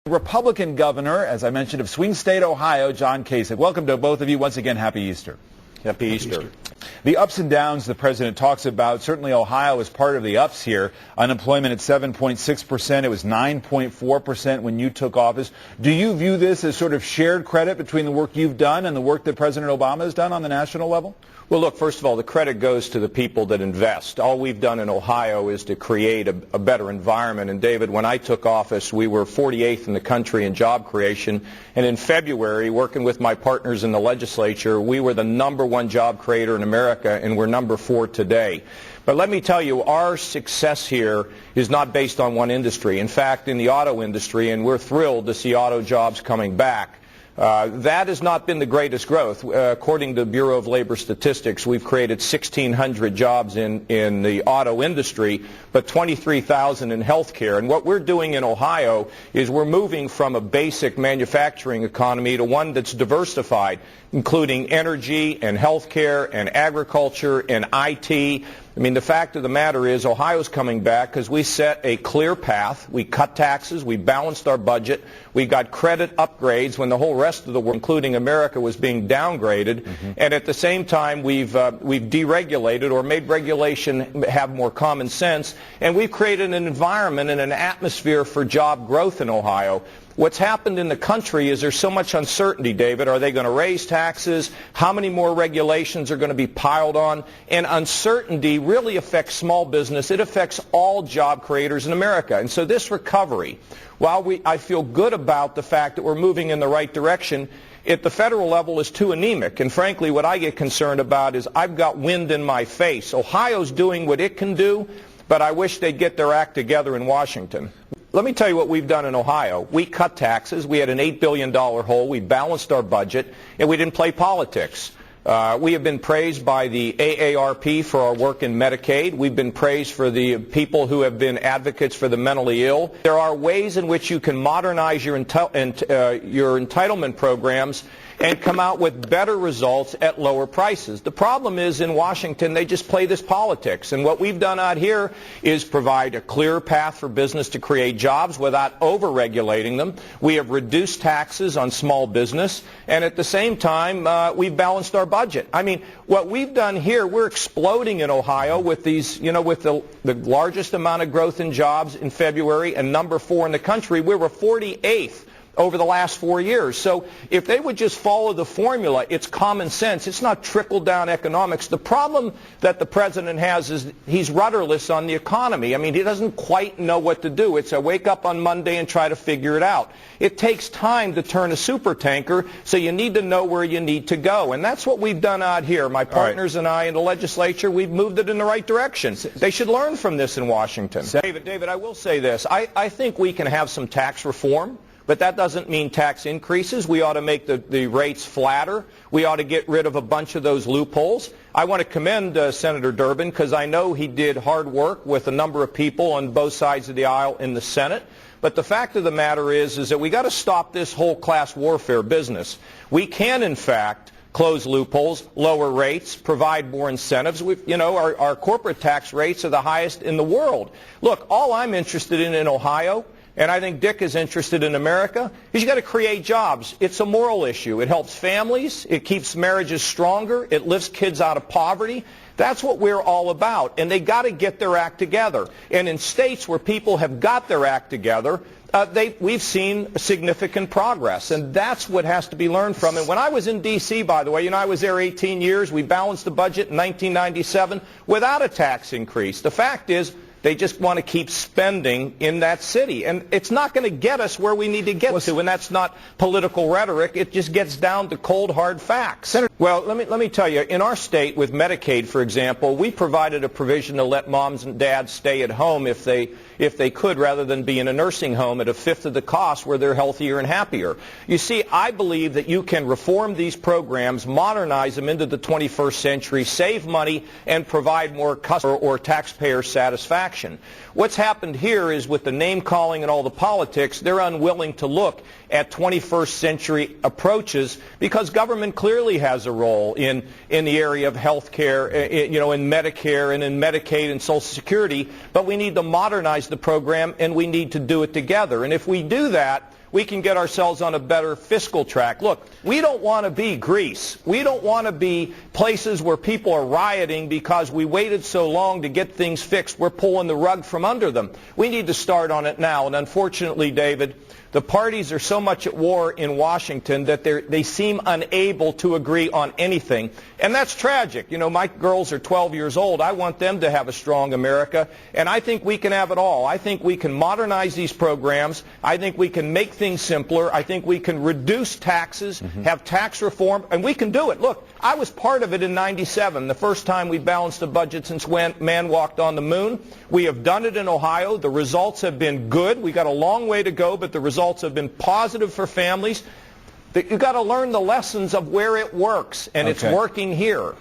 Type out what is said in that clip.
Republican governor, as I mentioned, of swing state Ohio, John Kasich. Welcome to both of you. Once again, happy Easter. Happy Easter. The ups and downs the president talks about, certainly Ohio is part of the ups here. Unemployment at 7.6%. It was 9.4% when you took office. Do you view this as sort of shared credit between the work you've done and the work that President Obama has done on the national level? Well, look, first of all, the credit goes to the people that invest. All we've done in Ohio is to create a better environment. And, David, when I took office, we were 48th in the country in job creation. And in February, working with my partners in the legislature, we were the #1 job creator in America, and we're #4 today. But let me tell you, our success here is not based on one industry. In fact, in the auto industry, and we're thrilled to see auto jobs coming back, that has not been the greatest growth. According to the Bureau of Labor Statistics, we've created 1,600 jobs in the auto industry, but 23,000 in health care. And what we're doing in Ohio is we're moving from a basic manufacturing economy to one that's diversified, including energy and health care and agriculture and IT. I mean, the fact of the matter is Ohio's coming back because we set a clear path. We cut taxes. We balanced our budget. We got credit upgrades when the whole rest of the world, including America, was being downgraded. And at the same time, we've deregulated or made regulation have more common sense. And we've created an environment and an atmosphere for job growth in Ohio. What's happened in the country is there's so much uncertainty, David. Are they going to raise taxes? How many more regulations are going to be piled on? And uncertainty really affects small business. It affects all job creators in America. And so this recovery, while I feel good about the fact that we're moving in the right direction, at the federal level is too anemic. And frankly, what I get concerned about is I've got wind in my face. Ohio's doing what it can do, but I wish they'd get their act together in Washington. Let me tell you what we've done in Ohio. We cut taxes. We had an $8 billion hole. We balanced our budget, and we didn't play politics. We have been praised by the AARP for our work in Medicaid. We've been praised for the people who have been advocates for the mentally ill. There are ways in which you can modernize your entitlement programs and come out with better results at lower prices. The problem is in Washington, they just play this politics. And what we've done out here is provide a clear path for business to create jobs without over-regulating them. We have reduced taxes on small business. And at the same time, we've balanced our budget. I mean, what we've done here, we're exploding in Ohio with these, with the largest amount of growth in jobs in February and #4 in the country. We were 48th. Over the last 4 years. So if they would just follow the formula, it's common sense. It's not trickle-down economics. The problem that the president has is he's rudderless on the economy. I mean, he doesn't quite know what to do. It's a wake up on Monday and try to figure it out. It takes time to turn a supertanker, so you need to know where you need to go. And that's what we've done out here. My partners and I in the legislature, we've moved it in the right direction. They should learn from this in Washington. David, I will say this. I think we can have some tax reform. But that doesn't mean tax increases. We ought to make the rates flatter. We ought to get rid of a bunch of those loopholes. I want to commend Senator Durbin because I know he did hard work with a number of people on both sides of the aisle in the Senate. But the fact of the matter is that we got to stop this whole class warfare business. We can, in fact, close loopholes, lower rates, provide more incentives. Our corporate tax rates are the highest in the world. Look, all I'm interested in Ohio, and I think Dick is interested in America, is you got to create jobs. It's a moral issue. It helps families. It keeps marriages stronger. It lifts kids out of poverty. That's what we're all about. And they got to get their act together. And in states where people have got their act together, we've seen significant progress. And that's what has to be learned from. And when I was in D.C., by the way, I was there 18 years. We balanced the budget in 1997 without a tax increase. The fact is, they just want to keep spending in that city. And it's not going to get us where we need to get to, and that's not political rhetoric. It just gets down to cold, hard facts. Well, let me tell you, in our state with Medicaid, for example, we provided a provision to let moms and dads stay at home if they could, rather than be in a nursing home at a fifth of the cost where they're healthier and happier. You see, I believe that you can reform these programs, modernize them into the 21st century, save money, and provide more customer or taxpayer satisfaction. What's happened here is with the name-calling and all the politics, they're unwilling to look at 21st century approaches because government clearly has a role in the area of health care, in Medicare and in Medicaid and Social Security, but we need to modernize the program and we need to do it together. And if we do that, we can get ourselves on a better fiscal track. Look, we don't want to be Greece. We don't want to be places where people are rioting because we waited so long to get things fixed. We're pulling the rug from under them. We need to start on it now. And unfortunately, David, the parties are so much at war in Washington that they seem unable to agree on anything. And that's tragic. You know, my girls are 12 years old. I want them to have a strong America. And I think we can have it all. I think we can modernize these programs. I think we can make things simpler. I think we can reduce taxes, have tax reform, and we can do it. Look, I was part of it in '97, the first time we balanced a budget since when man walked on the moon. We have done it in Ohio. The results have been good. We got a long way to go, but the results have been positive for families. You've got to learn the lessons of where it works, and it's working here.